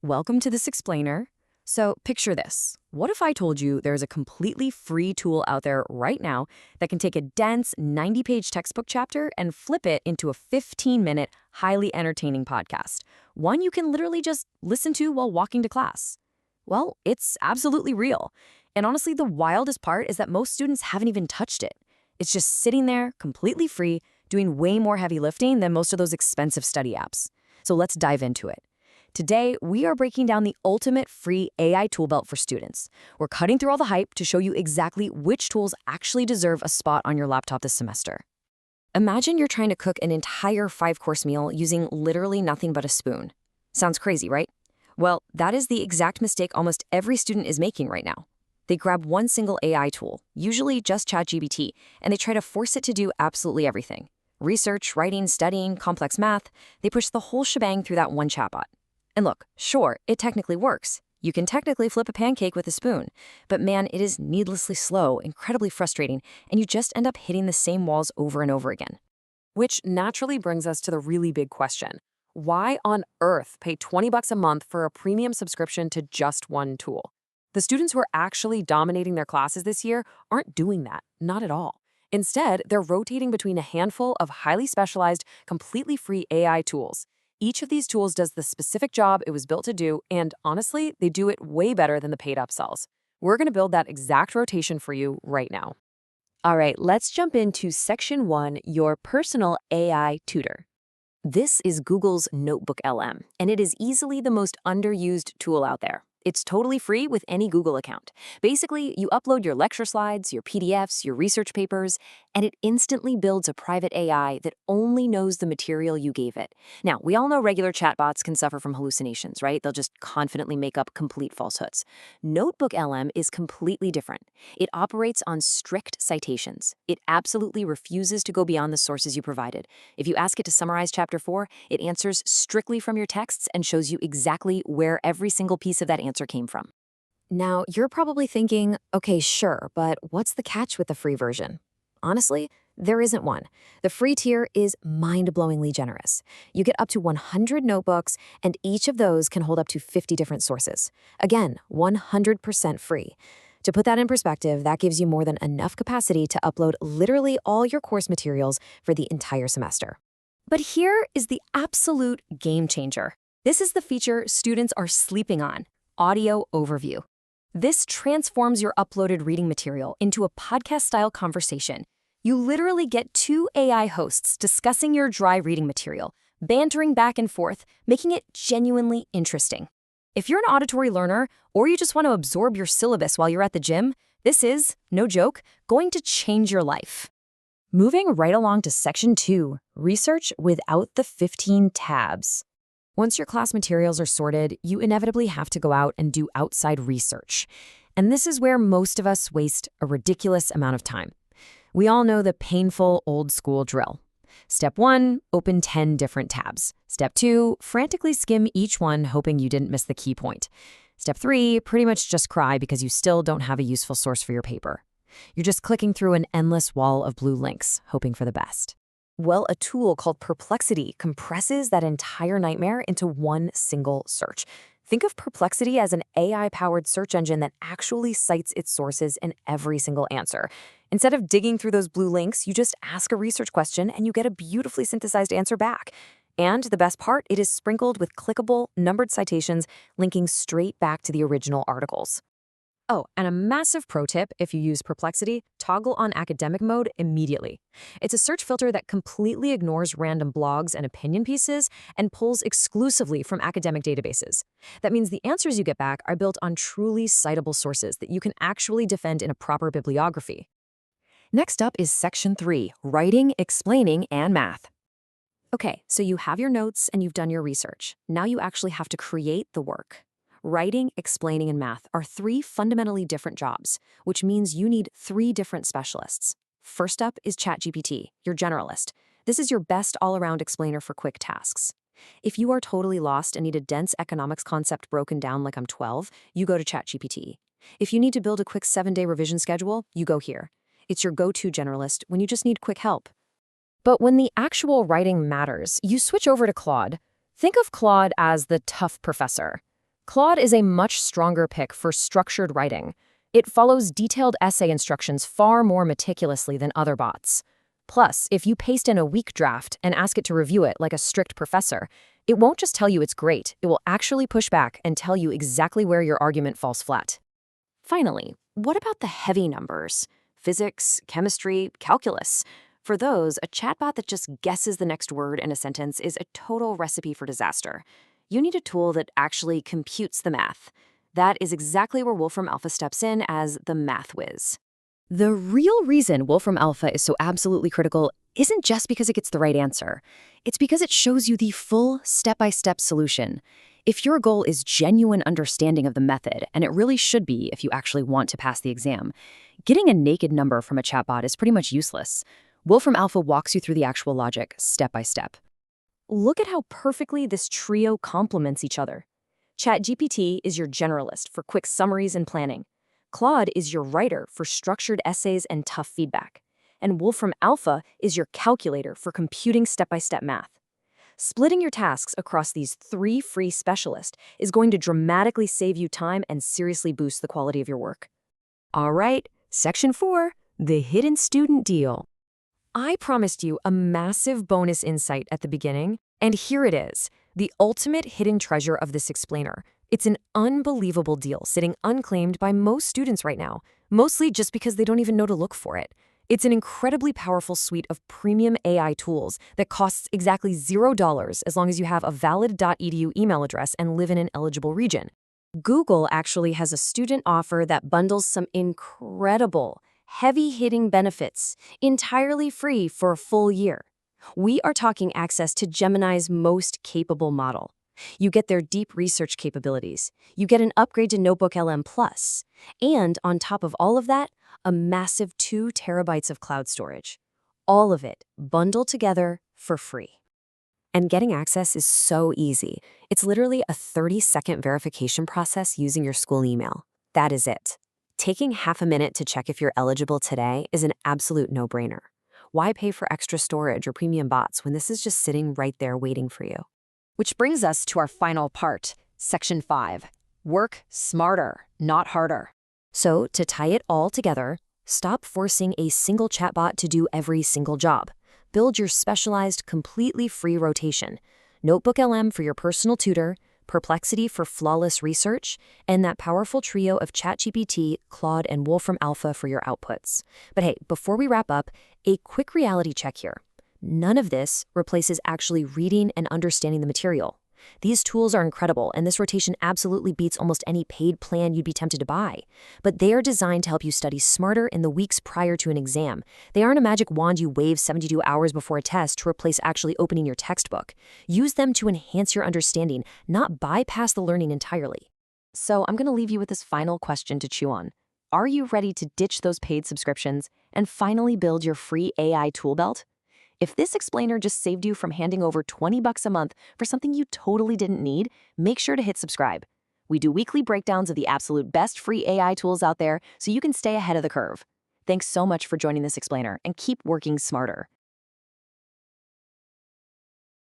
Welcome to this explainer. So picture this. What if I told you there's a completely free tool out there right now that can take a dense 90-page textbook chapter and flip it into a 15-minute, highly entertaining podcast? One you can literally just listen to while walking to class. Well, it's absolutely real. And honestly, the wildest part is that most students haven't even touched it. It's just sitting there, completely free, doing way more heavy lifting than most of those expensive study apps. So let's dive into it. Today, we are breaking down the ultimate free AI tool belt for students. We're cutting through all the hype to show you exactly which tools actually deserve a spot on your laptop this semester. Imagine you're trying to cook an entire 5-course meal using literally nothing but a spoon. Sounds crazy, right? Well, that is the exact mistake almost every student is making right now. They grab one single AI tool, usually just ChatGPT, and they try to force it to do absolutely everything. Research, writing, studying, complex math, they push the whole shebang through that one chatbot. And look, sure, it technically works. You can technically flip a pancake with a spoon. But man, it is needlessly slow, incredibly frustrating, and you just end up hitting the same walls over and over again. Which naturally brings us to the really big question. Why on earth pay $20 a month for a premium subscription to just one tool? The students who are actually dominating their classes this year aren't doing that, not at all. Instead, they're rotating between a handful of highly specialized, completely free AI tools. Each of these tools does the specific job it was built to do, and honestly, they do it way better than the paid upsells. We're going to build that exact rotation for you right now. All right, let's jump into Section 1, your personal AI tutor. This is Google's NotebookLM, and it is easily the most underused tool out there. It's totally free with any Google account. Basically, you upload your lecture slides, your PDFs, your research papers, and it instantly builds a private AI that only knows the material you gave it. Now, we all know regular chatbots can suffer from hallucinations, right? They'll just confidently make up complete falsehoods. NotebookLM is completely different. It operates on strict citations. It absolutely refuses to go beyond the sources you provided. If you ask it to summarize Chapter 4, it answers strictly from your texts and shows you exactly where every single piece of that answer came from. Now, you're probably thinking, okay, sure, but what's the catch with the free version? Honestly, there isn't one. The free tier is mind-blowingly generous. You get up to 100 notebooks, and each of those can hold up to 50 different sources. Again, 100% free. To put that in perspective, that gives you more than enough capacity to upload literally all your course materials for the entire semester. But here is the absolute game changer. This is the feature students are sleeping on: audio overview. This transforms your uploaded reading material into a podcast-style conversation. You literally get 2 AI hosts discussing your dry reading material, bantering back and forth, making it genuinely interesting. If you're an auditory learner, or you just want to absorb your syllabus while you're at the gym, this is, no joke, going to change your life. Moving right along to Section 2, research without the 15 tabs. Once your class materials are sorted, you inevitably have to go out and do outside research. And this is where most of us waste a ridiculous amount of time. We all know the painful old-school drill. Step 1, open 10 different tabs. Step 2, frantically skim each one hoping you didn't miss the key point. Step 3, pretty much just cry because you still don't have a useful source for your paper. You're just clicking through an endless wall of blue links, hoping for the best. Well, a tool called Perplexity compresses that entire nightmare into one single search. Think of Perplexity as an AI-powered search engine that actually cites its sources in every single answer. Instead of digging through those blue links, you just ask a research question and you get a beautifully synthesized answer back. And the best part, it is sprinkled with clickable, numbered citations linking straight back to the original articles. Oh, and a massive pro tip: if you use Perplexity, toggle on academic mode immediately. It's a search filter that completely ignores random blogs and opinion pieces and pulls exclusively from academic databases. That means the answers you get back are built on truly citable sources that you can actually defend in a proper bibliography. Next up is Section 3, writing, explaining, and math. Okay, so you have your notes and you've done your research. Now you actually have to create the work. Writing, explaining, and math are 3 fundamentally different jobs, which means you need 3 different specialists. First up is ChatGPT, your generalist. This is your best all-around explainer for quick tasks. If you are totally lost and need a dense economics concept broken down like I'm 12, you go to ChatGPT. If you need to build a quick 7-day revision schedule, you go here. It's your go-to generalist when you just need quick help. But when the actual writing matters, you switch over to Claude. Think of Claude as the tough professor. Claude is a much stronger pick for structured writing. It follows detailed essay instructions far more meticulously than other bots. Plus, if you paste in a weak draft and ask it to review it like a strict professor, it won't just tell you it's great, it will actually push back and tell you exactly where your argument falls flat. Finally, what about the heavy numbers? Physics, chemistry, calculus. For those, a chatbot that just guesses the next word in a sentence is a total recipe for disaster. You need a tool that actually computes the math. That is exactly where Wolfram Alpha steps in as the math whiz. The real reason Wolfram Alpha is so absolutely critical isn't just because it gets the right answer. It's because it shows you the full step-by-step solution. If your goal is genuine understanding of the method, and it really should be if you actually want to pass the exam, getting a naked number from a chatbot is pretty much useless. Wolfram Alpha walks you through the actual logic step by step. Look at how perfectly this trio complements each other. ChatGPT is your generalist for quick summaries and planning. Claude is your writer for structured essays and tough feedback. And Wolfram Alpha is your calculator for computing step-by-step math. Splitting your tasks across these 3 free specialists is going to dramatically save you time and seriously boost the quality of your work. All right, Section 4, the hidden student deal. I promised you a massive bonus insight at the beginning, and here it is, the ultimate hidden treasure of this explainer. It's an unbelievable deal sitting unclaimed by most students right now, mostly just because they don't even know to look for it. It's an incredibly powerful suite of premium AI tools that costs exactly $0 as long as you have a valid .edu email address and live in an eligible region. Google actually has a student offer that bundles some incredible, heavy-hitting benefits, entirely free for a full year. We are talking access to Gemini's most capable model. You get their deep research capabilities. You get an upgrade to NotebookLM Plus. And on top of all of that, a massive 2 terabytes of cloud storage. All of it bundled together for free. And getting access is so easy. It's literally a 30-second verification process using your school email. That is it. Taking half a minute to check if you're eligible today is an absolute no-brainer. Why pay for extra storage or premium bots when this is just sitting right there waiting for you? Which brings us to our final part, Section 5. Work smarter, not harder. So, to tie it all together, stop forcing a single chatbot to do every single job. Build your specialized, completely free rotation. NotebookLM for your personal tutor, Perplexity for flawless research, and that powerful trio of ChatGPT, Claude, and Wolfram Alpha for your outputs. But hey, before we wrap up, a quick reality check here. None of this replaces actually reading and understanding the material. These tools are incredible, and this rotation absolutely beats almost any paid plan you'd be tempted to buy. But they are designed to help you study smarter in the weeks prior to an exam. They aren't a magic wand you wave 72 hours before a test to replace actually opening your textbook. Use them to enhance your understanding, not bypass the learning entirely. So I'm going to leave you with this final question to chew on. Are you ready to ditch those paid subscriptions and finally build your free AI tool belt? If this explainer just saved you from handing over $20 a month for something you totally didn't need, make sure to hit subscribe. We do weekly breakdowns of the absolute best free AI tools out there so you can stay ahead of the curve. Thanks so much for joining this explainer and keep working smarter.